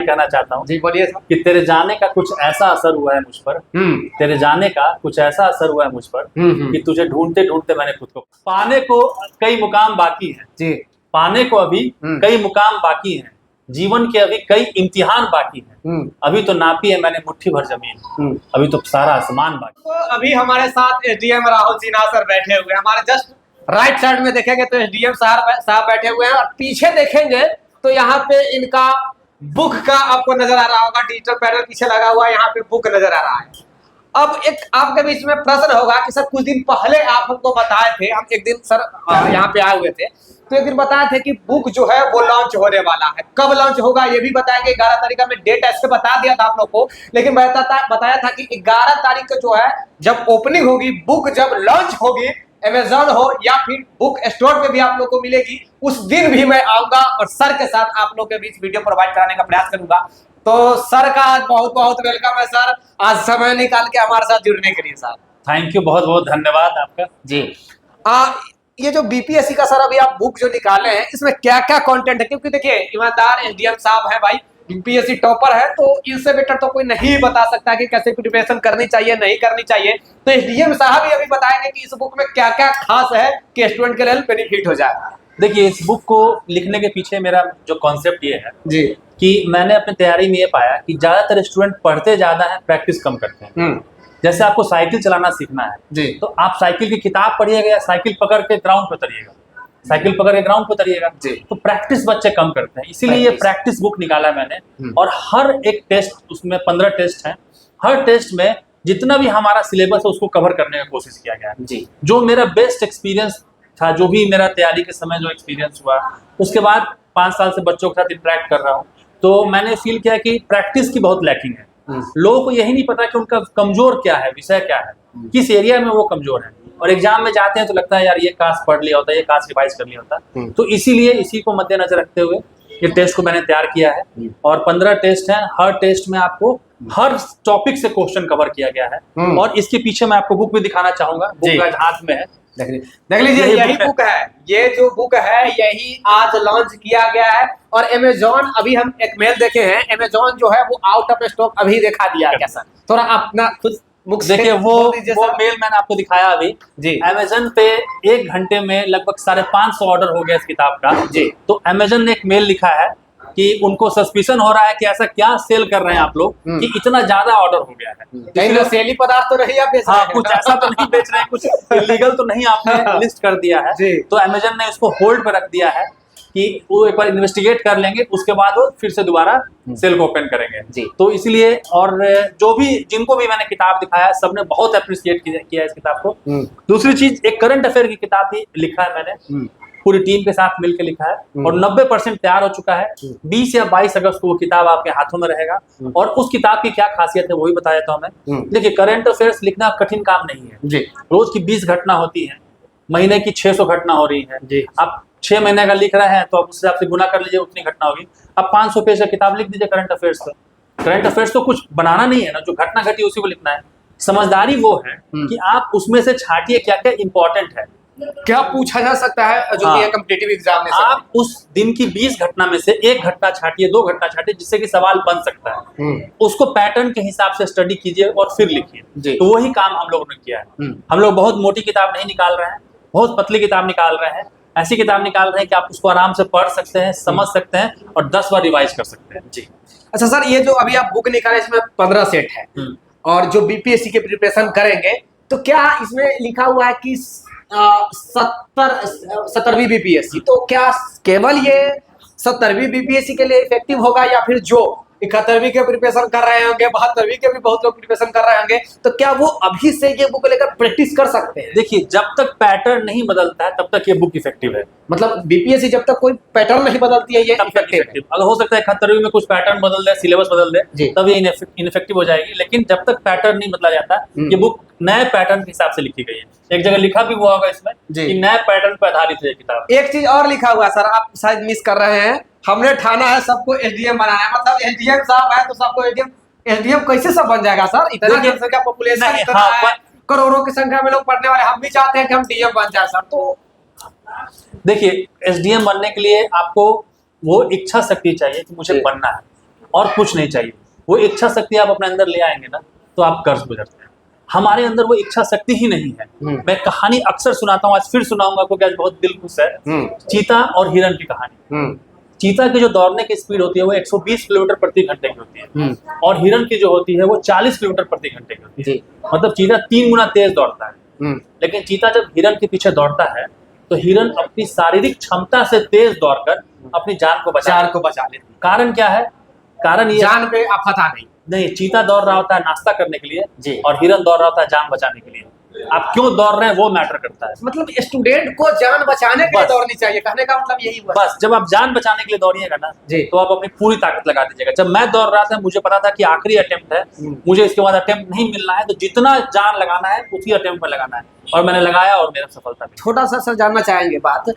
कहना चाहता हूँ जी बोलिए सर। कि तेरे जाने का कुछ ऐसा असर हुआ है मुझ पर, तेरे जाने का कुछ ऐसा असर हुआ है मुझ पर कि तुझे ढूंढते ढूंढते मैंने खुद को पाने को कई मुकाम बाकी है जी। पाने को अभी कई मुकाम बाकी हैं, जीवन के अभी कई इम्तिहान बाकी हैं। अभी तो नापी है मैंने मुट्ठी भर जमीन, अभी तो सारा आसमान बाकी। तो अभी हमारे साथ एसडीएम राहुल सिन्हा सर बैठे हुए हैं। हमारे जस्ट राइट साइड में देखेंगे तो एसडीएम साहब बैठे हुए हैं, और पीछे देखेंगे तो यहाँ पे इनका बुक का आपको नजर आ रहा होगा, डिजिटल पैनल पीछे लगा हुआ है, यहाँ पे बुक नजर आ रहा है। अब एक आपके बीच में प्रश्न होगा कि सर कुछ दिन पहले आप हमको बताए थे, हम एक दिन सर यहाँ पे आए हुए थे, तो एक दिन बताए थे कि बुक जो है वो लॉन्च होने वाला है। कब लॉन्च होगा ये भी बताएंगे। 11 तारीख में डेट ऐसे बता दिया था आप लोग को, लेकिन बताया था कि 11 तारीख को जो है जब ओपनिंग होगी, बुक जब लॉन्च होगी, अमेजॉन हो या फिर बुक स्टोर पे भी आप लोग को मिलेगी, उस दिन भी मैं आऊंगा और सर के साथ आप लोग के बीच वीडियो प्रोवाइड कराने का प्रयास करूंगा। तो सर का आज बहुत बहुत वेलकम है सर, आज समय निकाल के हमारे साथ जुड़ने के लिए सर। थैंक यू, बहुत बहुत धन्यवाद आपका जी। ये जो बीपीएससी का सर अभी आप बुक जो निकाले हैं, इसमें क्या क्या कंटेंट है? क्योंकि देखिए ईमानदार एसडीएम साहब है भाई, बीपीएससी टॉपर है, तो इनसे बेटर तो कोई नहीं बता सकता कि कैसे प्रिपरेशन करनी चाहिए नहीं करनी चाहिए। तो एसडीएम साहब ही अभी बताएंगे कि इस बुक में क्या क्या खास है कि स्टूडेंट के लिए बेनिफिट हो जाए। देखिए, इस बुक को लिखने के पीछे मेरा जो कॉन्सेप्ट ये है जी कि मैंने अपनी तैयारी में ये पाया कि ज्यादातर स्टूडेंट पढ़ते ज्यादा है, प्रैक्टिस कम करते हैं। जैसे आपको साइकिल चलाना सीखना है जी, तो आप साइकिल की किताब पढ़िएगा या साइकिल पकड़ के ग्राउंड पे उतरिएगा, साइकिल पकड़ के ग्राउंड पे उतरिएगा, तो प्रैक्टिस बच्चे कम करते हैं। इसीलिए ये प्रैक्टिस बुक निकाला मैंने, और हर एक टेस्ट, उसमें 15 टेस्ट हैं, हर टेस्ट में जितना भी हमारा सिलेबस है उसको कवर करने का कोशिश किया गया है जी। जो मेरा बेस्ट एक्सपीरियंस था, जो भी मेरा तैयारी के समय जो एक्सपीरियंस हुआ, उसके बाद 5 साल से बच्चों के साथ इंटरेक्ट कर रहा हूँ, तो मैंने फील किया कि प्रैक्टिस की बहुत लैकिंग है। लोगों को यही नहीं पता कि उनका कमजोर क्या है, विषय क्या है, किस एरिया में वो कमजोर है, और एग्जाम में जाते हैं तो लगता है यार ये काश पढ़ लिया होता, ये काश रिवाइज कर लिया होता। तो इसीलिए इसी को मद्देनजर रखते हुए ये टेस्ट को मैंने तैयार किया है, और 15 टेस्ट हैं। हर टेस्ट में आपको हर टॉपिक से क्वेश्चन कवर किया गया है, और इसके पीछे मैं आपको बुक भी दिखाना चाहूंगा, बुक आज हाथ में है, देख लीजिए, यही बुक है। ये जो बुक है यही आज लॉन्च किया गया है, और अमेजॉन अभी हम एक मेल देखे हैं, अमेजॉन जो है वो आउट ऑफ स्टॉक अभी दिखा दिया है। कैसा थोड़ा अपना खुद बुक देखिए, वो मेल मैंने आपको दिखाया अभी जी। अमेजन पे 1 घंटे में लगभग 550 ऑर्डर हो गया इस किताब का जी। तो अमेजन ने एक मेल लिखा है कि उनको सस्पिशन हो रहा है कि ऐसा क्या सेल कर रहे हैं आप लोग कि इतना ज्यादा ऑर्डर हो गया है। कहीं सेली पदार्थ तो नहीं आप बेच रहे हैं? कुछ ऐसा तो नहीं बेच रहे हैं, कुछ इलीगल तो नहीं आपने लिस्ट कर दिया है। तो अमेजन ने इसको होल्ड पे रख दिया है कि वो एक बार इन्वेस्टिगेट कर लेंगे, उसके बाद वो फिर से दोबारा सेल को ओपन करेंगे जी। तो इसलिए, और जो भी जिनको भी मैंने किताब दिखाया सबने बहुत अप्रिशिएट किया इस किताब को। दूसरी चीज, एक करंट अफेयर की किताब भी लिखा है मैंने, पूरी टीम के साथ मिलकर लिखा है, और 90% तैयार हो चुका है। 20 या 22 अगस्त को वो किताब आपके हाथों में रहेगा, और उस किताब की क्या खासियत है वही बता देता हूँ मैं। देखिए, करंट अफेयर्स लिखना कठिन काम नहीं है जी। रोज की 20 घटना होती है, महीने की 600 घटना हो रही है जी। आप 6 महीने का लिख रहे हैं तो आप उस हिसाब से गुना कर लीजिए, उतनी घटना होगी। अब 500 पेज का किताब लिख दीजिए करंट अफेयर्स का। करंट अफेयर्स तो कुछ बनाना नहीं है ना, जो घटना घटी उसी को लिखना है। समझदारी वो है कि आप उसमें से छाटिए क्या क्या इंपॉर्टेंट है, क्या पूछा जा सकता है जो कि कॉम्पिटिटिव एग्जाम में। आप उस दिन की 20 घटना में से 1 घटना छाटिए, 2 घटना छाटिए, जिससे कि सवाल बन सकता है। उसको पैटर्न के हिसाब से स्टडी कीजिए और फिर लिखिए। तो वही काम हम लोगों ने किया है। हम लोग बहुत मोटी किताब नहीं निकाल रहे हैं, बहुत पतली किताब निकाल रहे हैं, ऐसी किताब निकाल रहे हैं कि आप उसको आराम से पढ़ सकते हैं, समझ सकते हैं, और 10 बार रिवाइज कर सकते हैं जी। अच्छा सर, ये जो अभी आप बुक निकाले इसमें 15 सेट है, और जो बीपीएससी के प्रिपरेशन करेंगे तो क्या इसमें लिखा हुआ है कि 70वीं बीपीएससी, तो क्या केवल ये 70वीं बीपीएससी के लिए इफेक्टिव होगा, या फिर जो 71वीं के प्रिपरेशन कर रहे होंगे, 72वीं के भी बहुत लोग प्रिपरेशन कर रहे होंगे, तो क्या वो अभी से ये बुक लेकर प्रैक्टिस कर सकते हैं? देखिए, जब तक पैटर्न नहीं बदलता है तब तक ये बुक इफेक्टिव है। मतलब बीपीएससी जब तक कोई पैटर्न नहीं बदलती है ये इफेक्टिव है। अगर हो सकता है 71वीं में कुछ पैटर्न बदल दे, सिलेबस बदल दे, तब ये इनफेक्टिव हो जाएगी, लेकिन जब तक पैटर्न नहीं बदला जाता, ये बुक नए पैटर्न के हिसाब से लिखी गई है। एक जगह लिखा भी हुआ होगा इसमें कि नए पैटर्न पर आधारित है किताब। एक चीज और लिखा हुआ सर, आप शायद मिस कर रहे हैं, हमने ठाना है सबको एसडीएम बनाना है। मतलब एसडीएम साहब है तो सबको एसडीएम कैसे सब बन जाएगा सर? इतना जनसंख्या पॉपुलेशन इतना है, करोड़ों की संख्या में लोग पढ़ने वाले, हम भी चाहते हैं कि हम डीएम बन जाए सर। तो देखिए, एसडीएम बनने के लिए आपको वो इच्छा शक्ति चाहिए कि मुझे बनना है। और कुछ नहीं चाहिए। वो इच्छा शक्ति आप अपने अंदर ले आएंगे ना तो आप कर्ज गुजरते हैं। हमारे अंदर वो इच्छा शक्ति ही नहीं है। मैं कहानी अक्सर सुनाता हूँ, आज फिर सुनाऊंगा क्योंकि आज बहुत दिल खुश है। चीता और हिरण की कहानी। चीता की जो दौड़ने की स्पीड होती है वो 120 किलोमीटर प्रति घंटे की होती है और हिरण की जो होती है वो 40 किलोमीटर प्रति घंटे की होती है। मतलब चीता 3 गुना तेज दौड़ता है। लेकिन चीता जब हिरण के पीछे दौड़ता है तो हिरण अपनी शारीरिक क्षमता से तेज दौड़कर अपनी जान को बचा लेती है। कारण क्या है? कारण ये जान पे आफत आ गई। नहीं, चीता दौड़ रहा होता है नाश्ता करने के लिए और हिरण दौड़ रहा होता है जान बचाने के लिए। आप क्यों दौड़ रहे हैं वो मैटर करता है। मतलब स्टूडेंट को जान बचाने के लिए दौड़नी चाहिए, कहने का मतलब यही हुआ। बस जब आप जान बचाने के लिए दौड़िएगा ना तो आप अपनी पूरी ताकत लगा दीजिएगा। जब मैं दौड़ रहा था मुझे पता था कि आखिरी अटेम्प्ट है, मुझे इसके बाद अटेम्प्ट नहीं मिलना है, तो जितना जान लगाना है उसी अटेम्प्ट में लगाना है और मैंने लगाया और मेरा सफलता मिली। छोटा सा सर जानना चाहेंगे बात,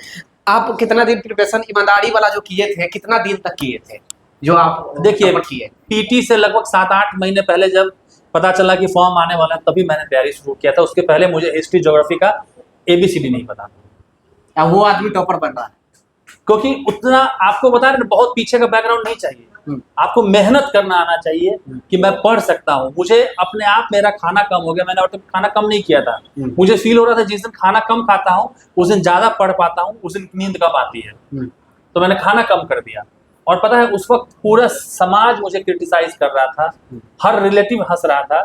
आप कितना दिन प्रिपरेशन ईमानदारी वाला जो किए थे, कितना दिन तक किए थे जो आप देखिए पीटी से लगभग 7-8 महीने पहले जब पता चला कि फॉर्म आने वाला है तभी मैंने तैयारी शुरू किया था। उसके पहले मुझे हिस्ट्री ज्योग्राफी का ABCD नहीं पता। अब वो आदमी टॉपर बन रहा है क्योंकि उतना आपको बता रहे बहुत पीछे का बैकग्राउंड नहीं चाहिए। आपको मेहनत करना आना चाहिए कि मैं पढ़ सकता हूँ। मुझे अपने आप मेरा खाना कम हो गया, मैंने और तो खाना कम नहीं किया था। मुझे फील हो रहा था जिस दिन खाना कम खाता हूँ उस दिन ज्यादा पढ़ पाता हूँ, उस दिन नींद कम आती है। तो मैंने खाना कम कर दिया और पता है उस वक्त पूरा समाज मुझे क्रिटिसाइज कर रहा था, हर रिलेटिव हंस रहा था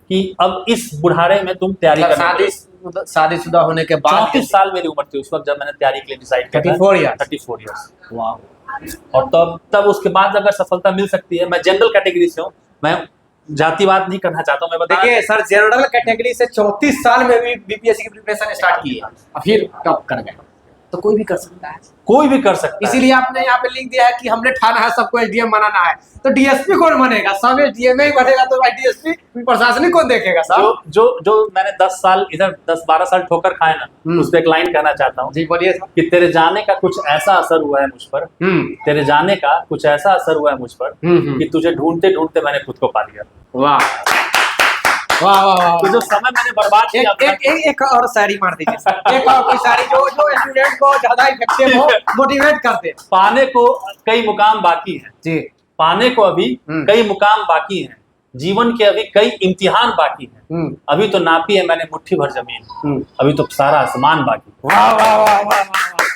कि अब इस बुढ़ारे में तुम तैयारी कर। शादीशुदा होने के बाद 34 साल मेरी उम्र थी उस वक्त जब मैंने तैयारी के लिए डिसाइड किया। 34 ईयर्स। वाह। और तब उसके बाद अगर सफलता मिल सकती है, मैं जनरल कैटेगरी से हूँ, मैं जातिवाद नहीं करना चाहता हूँ। मैं बता देखिए सर, जनरल कैटेगरी से 34 साल में भी BPSC की प्रिपरेशन स्टार्ट की है, फिर टॉप कर गए। तो कोई भी कर सकता है, कोई भी कर सकता है। इसीलिए आपने यहाँ पे लिख दिया है कि हमने ठाना है सबको SDM बनाना है। तो DSP कौन बनेगा? सब SDM ही बनेगा तो भाई DSP प्रशासनिक कौन देखेगा साहब? जो मैंने 10 साल इधर 10-12 साल ठोकर खाए ना, उस पर एक लाइन कहना चाहता हूँ। जी बोलिए सर। कि तेरे जाने का कुछ ऐसा असर हुआ है मुझ पर, तेरे जाने का कुछ ऐसा असर हुआ है मुझ पर कि तुझे ढूंढते ढूंढते मैंने खुद को पा लिया। वाह वाह वाह। तो जो समय मैंने बर्बाद किया। एक और शायरी मार दीजिए, एक और कोई शायरी जो स्टूडेंट को ज्यादा इफेक्टिव हो, मोटिवेट करते। पाने को कई मुकाम बाकी हैं जी, पाने को अभी कई मुकाम बाकी हैं, जीवन के अभी कई इम्तिहान बाकी हैं। अभी तो नापी है मैंने मुट्ठी भर जमीन, अभी तो सारा आसमान बाकी। वाह वाह वाह वाह।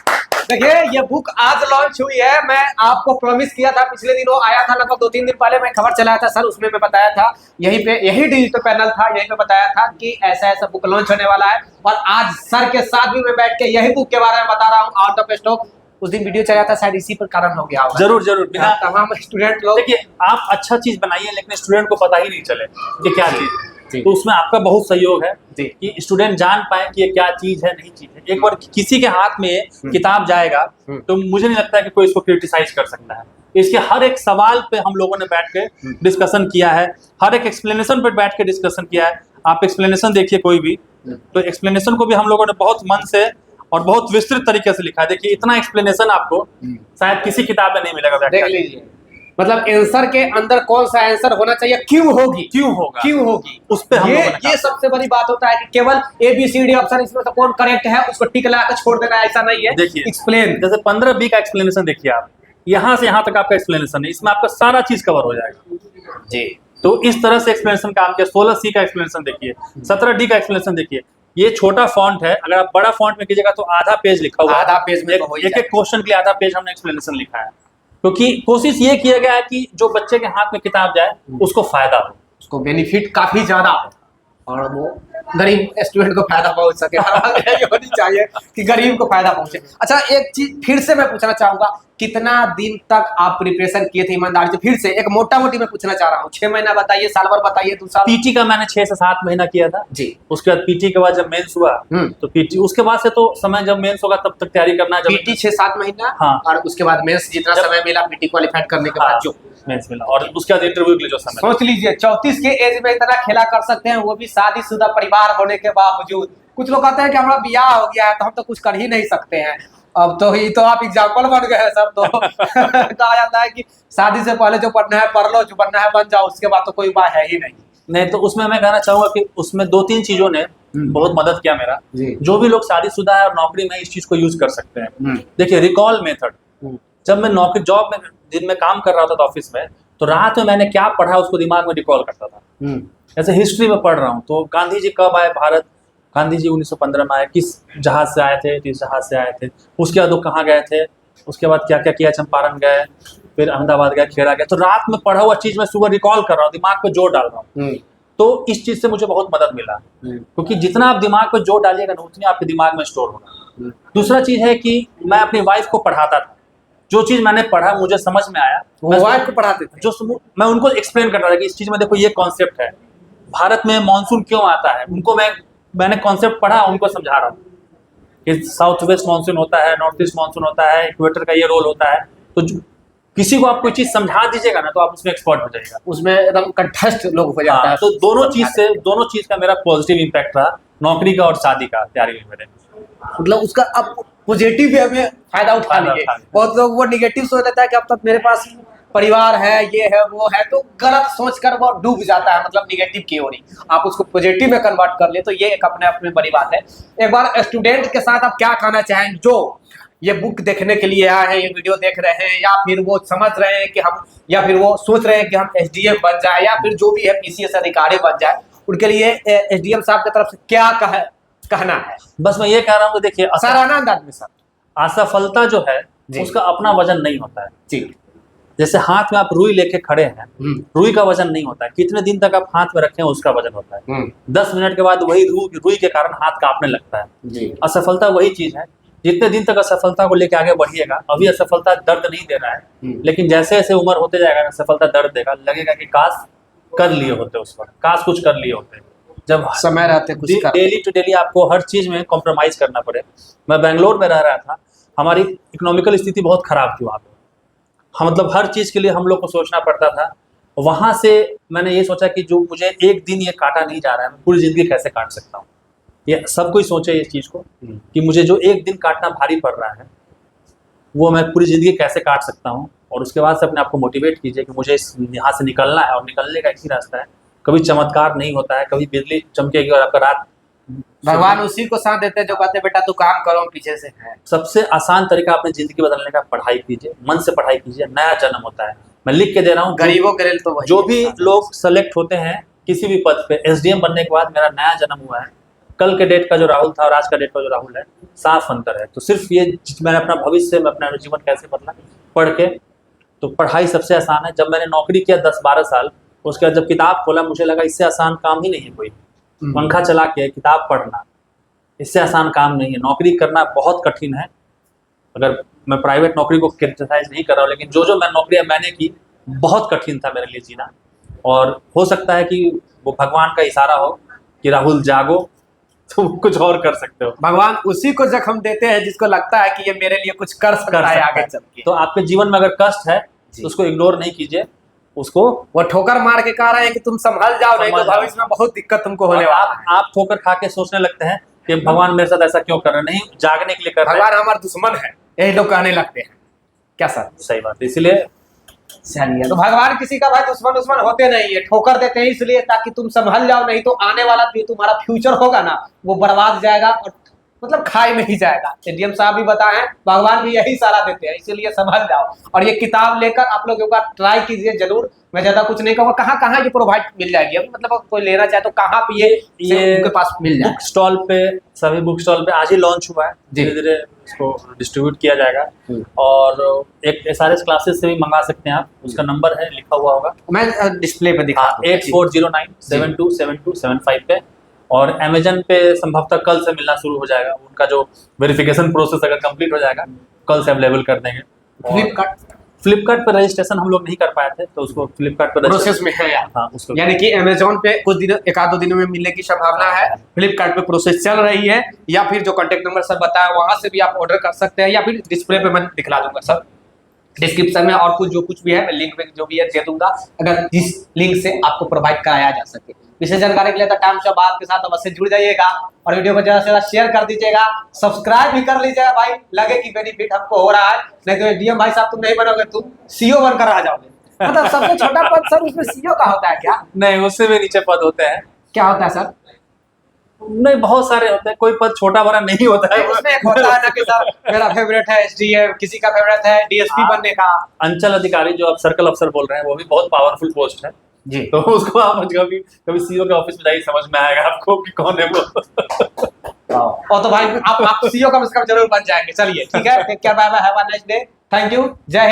देखिए ये बुक आज लॉन्च हुई है। मैं आपको प्रॉमिस किया था, पिछले दिनों आया था, लगभग 2-3 दिन पहले मैं खबर चलाया था सर, उसमें मैं बताया था, यही डिजिटल पैनल था, यहीं पे बताया था कि ऐसा ऐसा बुक लॉन्च होने वाला है। और आज सर के साथ भी मैं बैठ के यही बुक के बारे में बता रहा हूँ, आउट ऑफ स्टॉक। उस दिन वीडियो चला था, शायद इसी पर कारण हो गया। जरूर बिना तमाम स्टूडेंट लोग, देखिए आप अच्छा चीज बनाइए लेकिन स्टूडेंट को पता ही नहीं चले कि क्या चीज है, तो उसमें आपका बहुत सहयोग है कि स्टूडेंट जान पाए कि ये क्या चीज है, नहीं चीज है। एक बार किसी के हाथ में किताब जाएगा तो मुझे नहीं लगता है कि कोई इसको क्रिटिसाइज कर सकता है। इसके हर एक सवाल पे हम लोगों ने बैठ के डिस्कशन किया है, हर एक एक्सप्लेनेशन पे बैठ के डिस्कशन किया है। आप एक्सप्लेनेशन देखिए कोई भी, तो एक्सप्लेनेशन को भी हम लोगों ने बहुत मन से और बहुत विस्तृत तरीके से लिखा है। देखिए इतना एक्सप्लेनेशन आपको शायद किसी किताब में नहीं मिलेगा। देख लीजिए, मतलब आंसर के अंदर कौन सा आंसर होना चाहिए, क्यों होगी उस पे ये सबसे बड़ी बात होता है कि केवल ABCD ऑप्शन इसमें से कौन करेक्ट है उसको टिक लगा कर छोड़ देना, ऐसा नहीं है। देखिए एक्सप्लेन, जैसे 15B का एक्सप्लेनेशन देखिए आप, यहाँ से यहाँ तक आपका एक्सप्लेनेशन है, इसमें आपका सारा चीज कवर हो जाएगा जी। तो इस तरह से एक्सप्लेनेशन काम किया। 16C का एक्सप्लेनेशन देखिए, 17D का एक्सप्लेनेशन देखिए। ये छोटा फॉन्ट है, अगर आप बड़ा फॉन्ट में कीजिएगा तो आधा पेज लिखा हुआ है, आधा पेज में एक क्वेश्चन के लिए आधा पेज हमने एक्सप्लेनेशन लिखा है, क्योंकि कोशिश ये किया गया है कि जो बच्चे के हाथ में किताब जाए उसको फायदा हो, उसको बेनिफिट काफी ज्यादा हो और वो गरीब स्टूडेंट को फायदा पहुंच सके। हर बात यही होनी चाहिए कि गरीब को फायदा पहुंचे। अच्छा एक चीज फिर से मैं पूछना चाहूंगा, कितना दिन तक आप प्रिपरेशन किए थे ईमानदारी से? फिर से एक मोटा मोटी मैं पूछना चाह रहा हूँ, 6 महीना बताइए, साल भर बताइए, 2 साल? पीटी का मैंने 6 से 7 महीना किया था जी। उसके बाद पीटी के बाद जब मेंस हुआ तो पीटी, उसके बाद से तो समय जब मेंस होगा तब तक तैयारी करना है। पीटी 6-7 महीना, हाँ, और उसके बाद मेंस जितना समय मिला पीटी क्वालिफाइड करने के बाद जो मेंस मिला, और उसके बाद इंटरव्यू के लिए जो समय। सोच लीजिए 34 के एज में इतना खेला कर सकते हैं, वो भी शादीशुदा परिवार होने के बावजूद। कुछ लोग कहते हैं कि हमारा ब्याह हो गया है तो हम तो कुछ कर ही नहीं सकते हैं। अब तो ये तो आप एग्जाम्पल बन गए हैं सर। तो कहा जाता है कि शादी से पहले जो पढ़ना है पढ़ लो, जो बनना है बन जाओ, उसके बाद तो कोई उपाय है ही नहीं। तो उसमें मैं कहना चाहूंगा कि उसमें 2-3 चीजों ने बहुत मदद किया मेरा। जो भी लोग शादीशुदा है और नौकरी में इस चीज को यूज कर सकते हैं। देखिए रिकॉल मेथड, जब मैं नौकरी जॉब में दिन में काम कर रहा था ऑफिस में, तो रात में मैंने क्या पढ़ा उसको दिमाग में रिकॉल करता था। जैसे हिस्ट्री में पढ़ रहा हूँ तो गांधी जी कब आए भारत, गांधी जी 1915 में आए, किस जहाज से आए थे, किस जहाज से आए थे, उसके बाद वो कहाँ गए थे, उसके बाद क्या क्या किया, चंपारण गए, फिर अहमदाबाद गए, खेड़ा गए। तो रात में पढ़ा हुआ चीज मैं सुबह रिकॉल कर रहा हूँ, दिमाग पे जोर डाल रहा हूँ। तो इस चीज से मुझे बहुत मदद मिला, क्योंकि जितना आप दिमाग पे जोर डालिएगा ना उतनी आपके दिमाग में स्टोर होगा। दूसरा चीज है कि मैं अपनी वाइफ को पढ़ाता था, जो चीज मैंने पढ़ा मुझे समझ में आया, वो वाइफ को पढ़ाते थे, जो मैं उनको एक्सप्लेन करता था कि इस चीज में देखो ये कॉन्सेप्ट है, भारत में मानसून क्यों आता है, उनको मैंने कॉन्सेप्ट पढ़ा, उनको समझा रहा हूँ कि साउथ वेस्ट मानसून होता है, नॉर्थ ईस्ट मानसून होता है, इक्वेटर का ये रोल होता है। तो किसी को आप कोई चीज समझा दीजिएगा ना तो आप उसमें एक्सपर्ट हो जाएगा, उसमें एकदम कंठस्थ लोग हो जाता है। तो दोनों चीज का मेरा पॉजिटिव इम्पैक्ट रहा, नौकरी का और शादी का तैयारी में मेरे। मतलब उसका अब पॉजिटिव भी हमें फायदा उठा लिए। बहुत लोग वो निगेटिव सोच लेता है कि अब तक मेरे पास परिवार है, ये है वो है, तो गलत सोचकर वो डूब जाता है, मतलब निगेटिव की ओर ही। आप उसको पॉजिटिव में कन्वर्ट कर ले तो ये एक अपने आप में बड़ी बात है। एक बार स्टूडेंट के साथ आप क्या कहना चाहेंगे जो ये बुक देखने के लिए आए हैं, ये वीडियो देख रहे हैं, या फिर वो समझ रहे हैं कि हम, या फिर वो सोच रहे हैं कि हम एसडीएम बन जाए, या फिर जो भी है पीसीएस अधिकारी बन जाए, उनके लिए एसडीएम साहब की तरफ से क्या कहना है? बस मैं ये कह रहा हूँ कि देखिए सराहना अंदाज में सर, असफलता जो है उसका अपना वजन नहीं होता है जी। जैसे हाथ में आप रुई लेके खड़े हैं, रुई का वजन नहीं होता है, कितने दिन तक आप हाथ में रखे हैं उसका वजन होता है। 10 मिनट के बाद वही रुई के कारण हाथ कांपने लगता है। असफलता वही चीज है, जितने दिन तक असफलता को लेके आगे बढ़िएगा, अभी असफलता दर्द नहीं दे रहा है, लेकिन जैसे जैसे उम्र होते जाएगा असफलता दर्द देगा, लगेगा कि काश कर लिए होते उस पर, काश कुछ कर लिए होते। जब समय रहते कुछ डेली टू डेली आपको हर चीज में कॉम्प्रोमाइज करना पड़े। मैं बेंगलोर में रह रहा था, हमारी इकोनॉमिकल स्थिति बहुत खराब थी वहाँ पे, हाँ, मतलब हर चीज के लिए हम लोग को सोचना पड़ता था। वहां से मैंने ये सोचा कि जो मुझे एक दिन ये काटा नहीं जा रहा है, मैं पूरी जिंदगी कैसे काट सकता हूँ। ये सब कोई सोचे इस चीज को कि मुझे जो एक दिन काटना भारी पड़ रहा है वो मैं पूरी जिंदगी कैसे काट सकता हूँ, और उसके बाद से अपने आप को मोटिवेट कीजिए कि मुझे यहाँ से निकलना है, और निकलने का एक ही रास्ता है। कभी चमत्कार नहीं होता है, कभी बिजली चमकेगी और आपका रात, भगवान उसी को साथ देते हैं जो कहते हैं बेटा तू काम करो पीछे से है। सबसे आसान तरीका अपनी जिंदगी बदलने का, पढ़ाई कीजिए, मन से पढ़ाई कीजिए, नया जन्म होता है। मैं लिख के दे रहा हूँ, गरीबों के लिए तो जो भी लोग सेलेक्ट होते हैं किसी भी पद पे, एसडीएम बनने के बाद मेरा नया जन्म हुआ है। कल के डेट का जो राहुल था और आज का डेट का जो राहुल है, साफ अंतर है। तो सिर्फ ये मैंने अपना भविष्य में अपना जीवन कैसे बदला, पढ़ के। तो पढ़ाई सबसे आसान है। जब मैंने नौकरी किया 10-12 साल, उसके बाद जब किताब खोला मुझे लगा इससे आसान काम ही नहीं है कोई। पंखा चला के किताब पढ़ना इससे आसान काम नहीं है। नौकरी करना बहुत कठिन है। अगर मैं प्राइवेट नौकरी को क्रिटिसाइज नहीं कर रहा हूँ, लेकिन जो मैं नौकरियां मैंने की, बहुत कठिन था मेरे लिए जीना। और हो सकता है कि वो भगवान का इशारा हो कि राहुल जागो, तो कुछ और कर सकते हो। भगवान उसी को जख्म देते हैं जिसको लगता है कि ये मेरे लिए कुछ कर सकता है आगे चल के। तो आपके जीवन में अगर कष्ट है तो उसको इग्नोर नहीं कीजिए, उसको वो ठोकर मार के कह रहे हैं कि तुम संभल जाओ, नहीं तो भविष्य में बहुत दिक्कत तुमको होने वाला है। आप ठोकर खा के सोचने लगते हैं कि भगवान मेरे साथ ऐसा क्यों कर रहे हैं, नहीं, जागने के लिए कर रहे हैं। भगवान हमारा दुश्मन है, यही लोग कहने लगते हैं। क्या सर? सही बात है। इसलिए चलिए, तो भगवान किसी का भाई दुश्मन होते नहीं है, ठोकर देते हैं इसलिए ताकि तुम संभल जाओ, नहीं तो आने वाला तुम्हारा फ्यूचर होगा ना वो बर्बाद जाएगा और मतलब खाई में ही जाएगा। एडीएम साहब भी बताए हैं, भगवान भी यही सलाह देते हैं, इसीलिए संभल जाओ। और ये किताब लेकर आप लोग एक बार ट्राई कीजिए जरूर। मैं ज्यादा कुछ नहीं कहूँगा। कहाँ ये प्रोवाइड मिल जाएगी अभी, मतलब कोई लेना चाहे तो कहाँ पे ये उनके पास मिल जाए? बुक स्टॉल पे, सभी बुक स्टॉल पे आज ही लॉन्च हुआ है, धीरे धीरे इसको डिस्ट्रीब्यूट किया जाएगा। और एक SRS क्लासेस से भी मंगा सकते हैं आप, उसका नंबर है लिखा हुआ होगा, मैं डिस्प्ले पे दिखा 8409727275 पे। और अमेजन पे संभवतः कल से मिलना शुरू हो जाएगा। उनका जो वेरिफिकेशन प्रोसेस अगर कंप्लीट हो जाएगा कल से अवेलेबल कर देंगे। फ्लिपकार्ट पे रजिस्ट्रेशन हम लोग नहीं कर पाए थे, तो उसको फ्लिपकार्ट पे प्रोसेस में है यार। हाँ, उसको यानी कि अमेजोन पे कुछ दिनों, 1-2 दिनों में मिलने की संभावना है। फ्लिपकार्ट पे प्रोसेस चल रही है, या फिर जो कांटेक्ट नंबर सब बताया वहां से भी आप ऑर्डर कर सकते हैं, या फिर डिस्प्ले पे मैं दिखला दूंगा सर डिस्क्रिप्शन में। और कुछ जो कुछ भी है मैं लिंक में जो भी है दे दूंगा, अगर जिस लिंक से आपको प्रोवाइड कराया जा सके। विशेष जानकारी के लिए तो टाइम्स ऑफ भारत के साथ अवश्य जुड़ जाइएगा, और वीडियो को ज्यादा से ज्यादा शेयर कर दीजिएगा, सब्सक्राइब भी कर लीजिएगा भाई, लगे कि बेनिफिट हमको हो रहा है। नहीं तो डीएम भाई साहब तुम नहीं बनोगे, तुम सीईओ बनकर आ जाओगे। मतलब सबसे छोटा पद सर उसमें सीईओ का होता है क्या? नहीं, उससे भी नीचे पद होते हैं। क्या होता है सर? नहीं, बहुत सारे होते हैं, कोई पद छोटा बड़ा नहीं होता है। उसमें एक होता है ना कि सर मेरा फेवरेट है एसडीएम, किसी का फेवरेट है डीएसपी बनने का। अंचल अधिकारी जो आप सर्कल अफसर बोल रहे हैं, वो भी बहुत पावरफुल पोस्ट है जी। तो उसको आप कभी सीईओ के ऑफिस में जाइए, समझ में आएगा आपको कि कौन है वो। और तो भाई आप सीईओ कम से कम जरूर बन जाएंगे। चलिए ठीक है, take care, bye bye, have a nice day, thank you, जय हिंद।